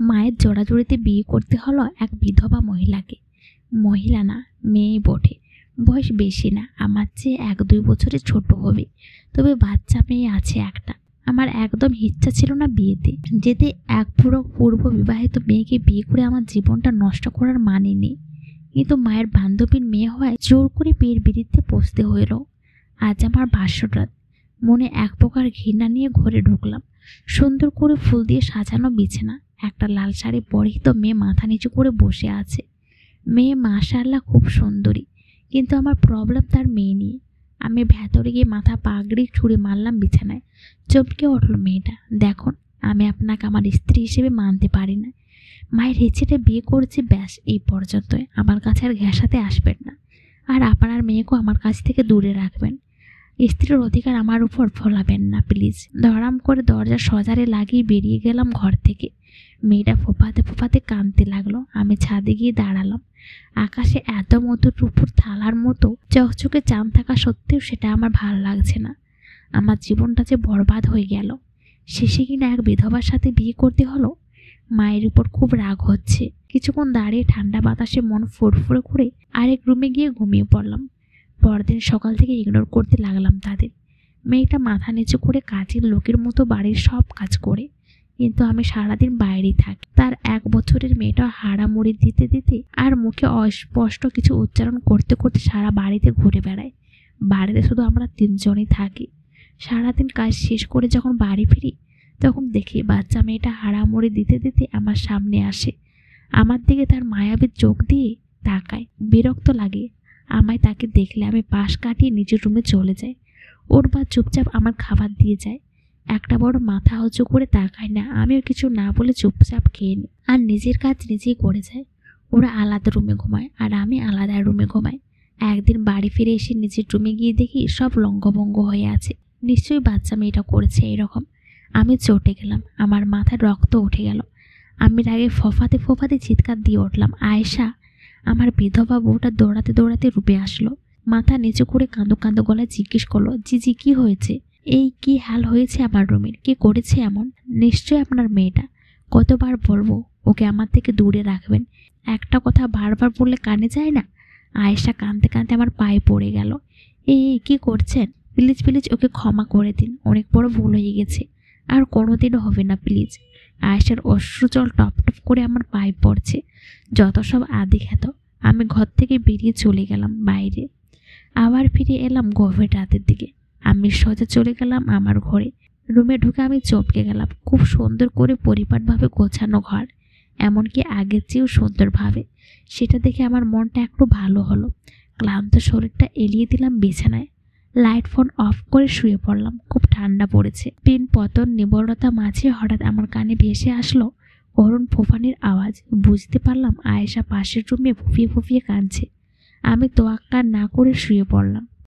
মায়ের জোড়াজুড়িতে বিয়ে করতে হলো এক বিধবা মহিলাকে। মহিলা না, মেয়েই বটে। বয়স বেশি না, আমার চেয়ে 1-2 বছরের ছোট হবে, তবে বাচ্চা মেয়ে আছে একটা। আমার একদম ইচ্ছা ছিল না বিয়েতে যেতে। এক পুরো পূর্ব বিবাহিত মেয়েকে বিয়ে করে আমার জীবনটা নষ্ট করার মানে নেই, কিন্তু মায়ের বান্ধবীর মেয়ে হওয়ায় জোর করে বিয়ের বিড়িতে বসতে হইল। আজ আমার বাসরাত। মনে এক প্রকার ঘৃণা নিয়ে ঘরে ঢুকলাম। সুন্দর করে ফুল দিয়ে সাজানো বিছানা, একটা লাল শাড়ি পরিহিত মেয়ে মাথা নিচু করে বসে আছে। মেয়ে মাশাআল্লাহ খুব সুন্দরী, কিন্তু আমার প্রবলেম তার মেয়ে নিয়ে। আমি ভেতরে গিয়ে মাথা পাগড়ি ছুঁড়ে মারলাম বিছানায়। চমকে উঠল মেয়েটা। দেখুন, আমি আপনাকে আমার স্ত্রী হিসেবে মানতে পারি না। মায়ের ইচ্ছেটা বিয়ে করেছি, ব্যাস এই পর্যন্তই। আমার কাছে আর ঘেঁষাতে আসবেন না, আর আপনার মেয়েকেও আমার কাছ থেকে দূরে রাখবেন। স্ত্রীর অধিকার আমার উপর ফলাবেন না প্লিজ। ধরাম করে দরজা সজারে লাগিয়ে বেরিয়ে গেলাম ঘর থেকে। মেয়েটা ফোঁপাতে ফোঁপাতে কাঁদতে লাগলো। আমি ছাদে গিয়ে দাঁড়ালাম। আকাশে এত মধুর রূপোর থালার মতো চকচকে চাঁদ থাকা সত্ত্বেও সেটা আমার ভালো লাগছে না। আমার জীবনটা যে বরবাদ হয়ে গেল। শেষে কিনা এক বিধবার সাথে বিয়ে করতে হলো। মায়ের উপর খুব রাগ হচ্ছে। কিছুক্ষণ দাঁড়িয়ে ঠান্ডা বাতাসে মন ফুরফুরে করে আরেক রুমে গিয়ে ঘুমিয়ে পড়লাম। পরদিন সকাল থেকে ইগনোর করতে লাগলাম তাদের। মেয়েটা মাথা নিচু করে কাজের লোকের মতো বাড়ির সব কাজ করে, কিন্তু আমি সারাদিন বাইরেই থাকি। তার 1 বছরের মেয়েটা হাড়ামুড়ি দিতে দিতে আর মুখে অস্পষ্ট কিছু উচ্চারণ করতে করতে সারা বাড়িতে ঘুরে বেড়ায়। বাড়িতে শুধু আমরা 3 জনই থাকি। সারাদিন কাজ শেষ করে যখন বাড়ি ফিরি, তখন দেখি বাচ্চা মেয়েটা হাড়ামুড়ি দিতে দিতে আমার সামনে আসে। আমার দিকে তার মায়াবী চোখ দিয়ে তাকায়। বিরক্ত লাগে আমায় তাকে দেখলে। আমি পাশ কাটিয়ে নিজের রুমে চলে যাই। ওর মা চুপচাপ আমার খাবার দিয়ে যায়। একটা বড় মাথা উঁচু করে তাকায় না। আমিও কিছু না বলে চুপচাপ খেয়ে নিই আর নিজের কাজ নিজেই করে যায়। ওরা আলাদা রুমে ঘুমায় আর আমি আলাদা রুমে ঘুমাই। একদিন বাড়ি ফিরে এসে নিজের রুমে গিয়ে দেখি সব লঙ্গভঙ্গ হয়ে আছে। নিশ্চয়ই বাচ্চা মেয়েটা করেছে এরকম। আমি চটে গেলাম। আমার মাথায় রক্ত উঠে গেল। আমি রাগে ফোঁফাতে ফোঁফাতে চিৎকার দিয়ে উঠলাম, আয়েশা! আমার বিধবা বউটা দৌড়াতে দৌড়াতে রূপে আসলো। মাথা নিচু করে কাঁদো কাঁদো গলায় জিজ্ঞেস করলো, জিজি কি হয়েছে? এই কি হাল হয়েছে আমার রুমের? কে করেছে এমন? নিশ্চয়ই আপনার মেয়েটা। কতবার বলবো ওকে আমার থেকে দূরে রাখবেন? একটা কথা বারবার বললে কানে যায় না? আয়েশা কাঁদতে কাঁদতে আমার পায়ে পড়ে গেল। এই কি করছেন? প্লিজ প্লিজ ওকে ক্ষমা করে দিন। অনেক বড় ভুল হয়ে গেছে, আর কোনোদিনও হবে না প্লিজ। আয়েশার অশ্রুজল টপ টপ করে আমার পায়ে পড়ছে। যত সব আদি খ্যাত। আমি ঘর থেকে বেরিয়ে চলে গেলাম বাইরে। আবার ফিরে এলাম গভীর রাতের দিকে। আমি সোজা চলে গেলাম আমার ঘরে। রুমে ঢুকে আমি চমকে গেলাম। খুব সুন্দর করে পরিপাটভাবে গোছানো ঘর, এমনকি আগের চেয়েও সুন্দরভাবে। সেটা দেখে আমার মনটা একটু ভালো হলো। ক্লান্ত শরীরটা এলিয়ে দিলাম বিছানায়। লাইট ফোন অফ করে শুয়ে পড়লাম। খুব ঠান্ডা পড়েছে। পিন পতন নিবরতা মাঝে হঠাৎ আমার কানে ভেসে আসলো করুণ ফোফানির আওয়াজ। বুঝতে পারলাম আয়েশা পাশের রুমে ফুঁপিয়ে ফুঁপিয়ে কাঁদছে। আমি তোয়াক্কা না করে শুয়ে পড়লাম।